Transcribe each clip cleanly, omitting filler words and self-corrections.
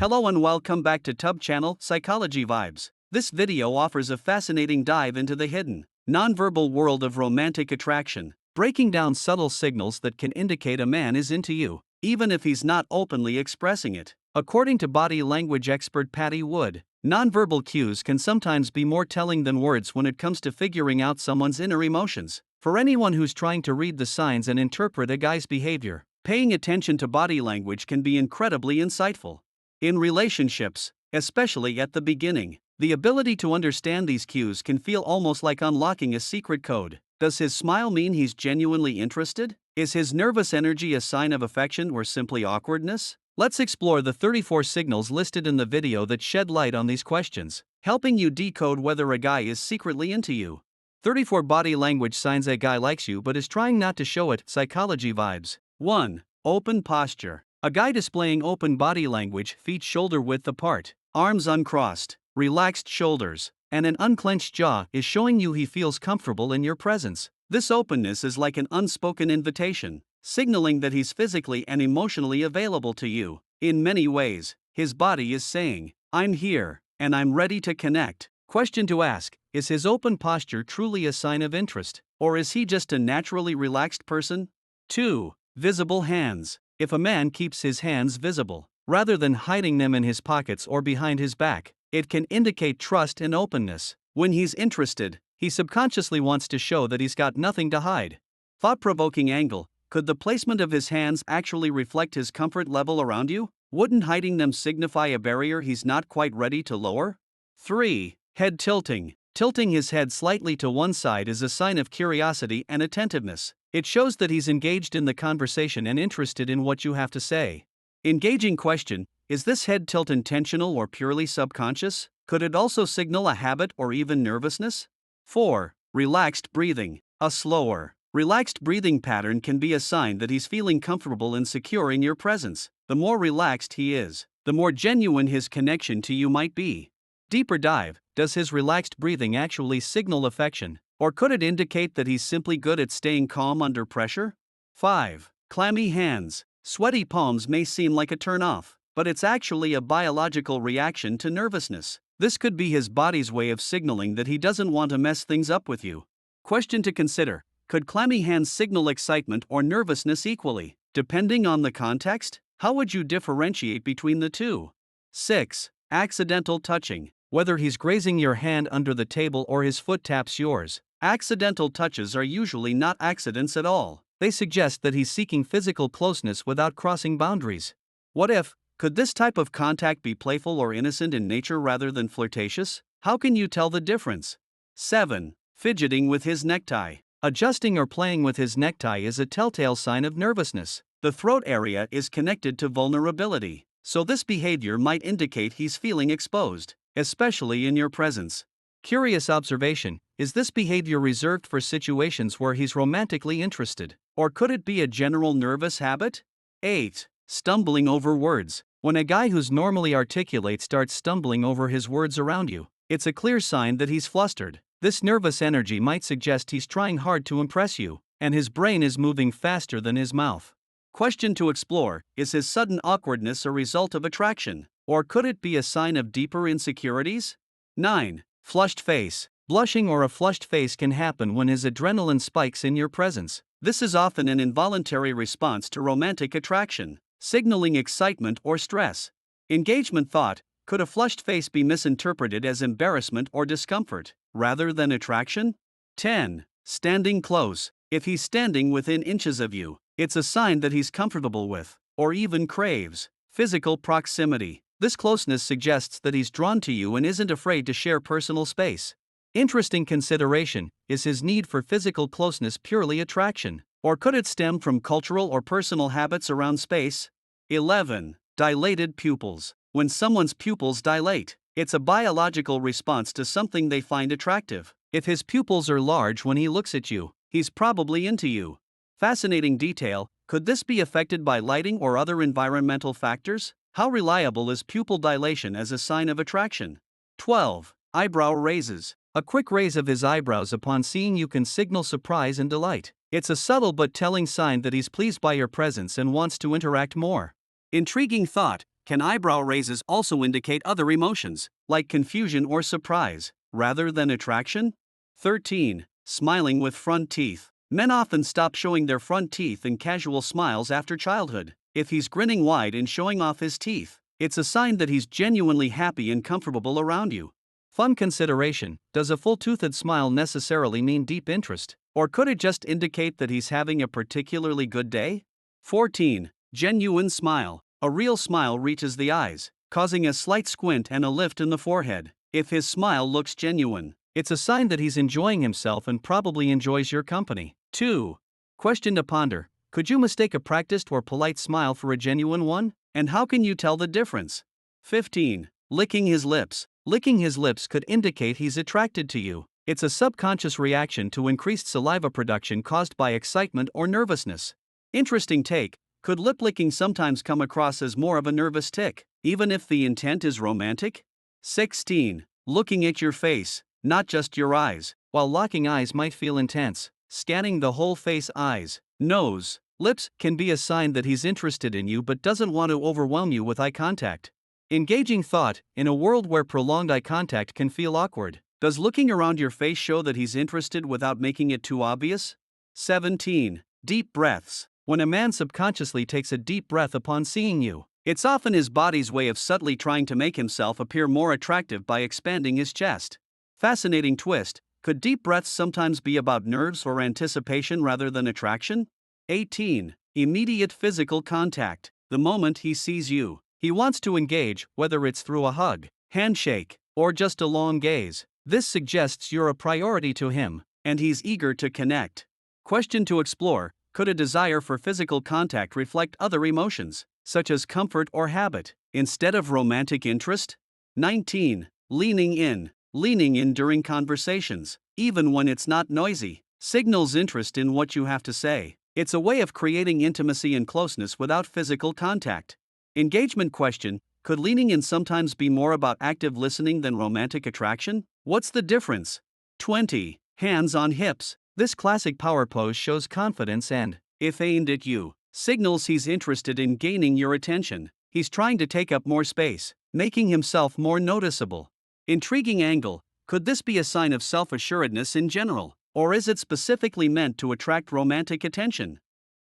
Hello and welcome back to Tub Channel Psychology Vibes. This video offers a fascinating dive into the hidden, nonverbal world of romantic attraction, breaking down subtle signals that can indicate a man is into you, even if he's not openly expressing it. According to body language expert Patty Wood, nonverbal cues can sometimes be more telling than words when it comes to figuring out someone's inner emotions. For anyone who's trying to read the signs and interpret a guy's behavior, paying attention to body language can be incredibly insightful. In relationships, especially at the beginning, the ability to understand these cues can feel almost like unlocking a secret code. Does his smile mean he's genuinely interested? Is his nervous energy a sign of affection or simply awkwardness? Let's explore the 34 signals listed in the video that shed light on these questions, helping you decode whether a guy is secretly into you. 34 body language signs a guy likes you but is trying not to show it. Psychology vibes. 1. Open posture. A guy displaying open body language, feet shoulder-width apart, arms uncrossed, relaxed shoulders, and an unclenched jaw is showing you he feels comfortable in your presence. This openness is like an unspoken invitation, signaling that he's physically and emotionally available to you. In many ways, his body is saying, "I'm here, and I'm ready to connect." Question to ask: is his open posture truly a sign of interest, or is he just a naturally relaxed person? 2. Visible hands. If a man keeps his hands visible, rather than hiding them in his pockets or behind his back, it can indicate trust and openness. When he's interested, he subconsciously wants to show that he's got nothing to hide. Thought-provoking angle: could the placement of his hands actually reflect his comfort level around you? Wouldn't hiding them signify a barrier he's not quite ready to lower? 3. Head tilting. Tilting his head slightly to one side is a sign of curiosity and attentiveness. It shows that he's engaged in the conversation and interested in what you have to say. Engaging question: is this head tilt intentional or purely subconscious? Could it also signal a habit or even nervousness? 4. Relaxed breathing. A slower, relaxed breathing pattern can be a sign that he's feeling comfortable and secure in your presence. The more relaxed he is, the more genuine his connection to you might be. Deeper dive: does his relaxed breathing actually signal affection, or could it indicate that he's simply good at staying calm under pressure? 5. Clammy hands. Sweaty palms may seem like a turn-off, but it's actually a biological reaction to nervousness. This could be his body's way of signaling that he doesn't want to mess things up with you. Question to consider: could clammy hands signal excitement or nervousness equally? Depending on the context, how would you differentiate between the two? 6. Accidental touching. Whether he's grazing your hand under the table or his foot taps yours, accidental touches are usually not accidents at all. They suggest that he's seeking physical closeness without crossing boundaries. What if? Could this type of contact be playful or innocent in nature rather than flirtatious? How can you tell the difference? 7. Fidgeting with his necktie. Adjusting or playing with his necktie is a telltale sign of nervousness. The throat area is connected to vulnerability, so this behavior might indicate he's feeling exposed, especially in your presence. Curious observation: is this behavior reserved for situations where he's romantically interested, or could it be a general nervous habit? 8. Stumbling over words. When a guy who's normally articulate starts stumbling over his words around you, it's a clear sign that he's flustered. This nervous energy might suggest he's trying hard to impress you, and his brain is moving faster than his mouth. Question to explore: is his sudden awkwardness a result of attraction, or could it be a sign of deeper insecurities? 9. Flushed face. Blushing or a flushed face can happen when his adrenaline spikes in your presence. This is often an involuntary response to romantic attraction, signaling excitement or stress. Engagement thought: could a flushed face be misinterpreted as embarrassment or discomfort, rather than attraction? 10. Standing close. If he's standing within inches of you, it's a sign that he's comfortable with, or even craves, physical proximity. This closeness suggests that he's drawn to you and isn't afraid to share personal space. Interesting consideration: is his need for physical closeness purely attraction, or could it stem from cultural or personal habits around space? 11. Dilated pupils. When someone's pupils dilate, it's a biological response to something they find attractive. If his pupils are large when he looks at you, he's probably into you. Fascinating detail: could this be affected by lighting or other environmental factors? How reliable is pupil dilation as a sign of attraction? 12. Eyebrow raises. A quick raise of his eyebrows upon seeing you can signal surprise and delight. It's a subtle but telling sign that he's pleased by your presence and wants to interact more. Intriguing thought: Can eyebrow raises also indicate other emotions, like confusion or surprise, rather than attraction? 13. Smiling with front teeth. Men often stop showing their front teeth in casual smiles after childhood. If he's grinning wide and showing off his teeth, it's a sign that he's genuinely happy and comfortable around you. Fun consideration: does a full-toothed smile necessarily mean deep interest, or could it just indicate that he's having a particularly good day? 14. Genuine smile. A real smile reaches the eyes, causing a slight squint and a lift in the forehead. If his smile looks genuine, it's a sign that he's enjoying himself and probably enjoys your company. 2. Question to ponder: could you mistake a practiced or polite smile for a genuine one? And how can you tell the difference? 15. Licking his lips. Licking his lips could indicate he's attracted to you. It's a subconscious reaction to increased saliva production caused by excitement or nervousness. Interesting take: could lip licking sometimes come across as more of a nervous tic, even if the intent is romantic? 16. Looking at your face, not just your eyes. While locking eyes might feel intense, scanning the whole face, eyes, nose, lips, can be a sign that he's interested in you but doesn't want to overwhelm you with eye contact. Engaging thought: in a world where prolonged eye contact can feel awkward, does looking around your face show that he's interested without making it too obvious? 17. Deep breaths. When a man subconsciously takes a deep breath upon seeing you, it's often his body's way of subtly trying to make himself appear more attractive by expanding his chest. Fascinating twist: could deep breaths sometimes be about nerves or anticipation rather than attraction? 18. Immediate physical contact. The moment he sees you, he wants to engage, whether it's through a hug, handshake, or just a long gaze. This suggests you're a priority to him, and he's eager to connect. Question to explore: could a desire for physical contact reflect other emotions, such as comfort or habit, instead of romantic interest? 19. Leaning in. Leaning in during conversations, even when it's not noisy, signals interest in what you have to say. It's a way of creating intimacy and closeness without physical contact. Engagement question: could leaning in sometimes be more about active listening than romantic attraction? What's the difference? 20. Hands on hips. This classic power pose shows confidence and, if aimed at you, signals he's interested in gaining your attention. He's trying to take up more space, making himself more noticeable. Intriguing angle: could this be a sign of self-assuredness in general, or is it specifically meant to attract romantic attention?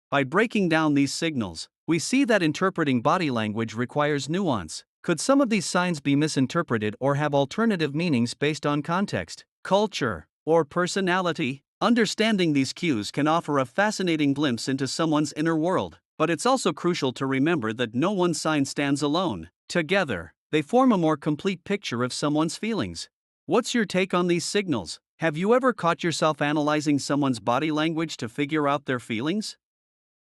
By breaking down these signals, we see that interpreting body language requires nuance. Could some of these signs be misinterpreted or have alternative meanings based on context, culture, or personality? Understanding these cues can offer a fascinating glimpse into someone's inner world, but it's also crucial to remember that no one sign stands alone. Together, they form a more complete picture of someone's feelings. What's your take on these signals? Have you ever caught yourself analyzing someone's body language to figure out their feelings?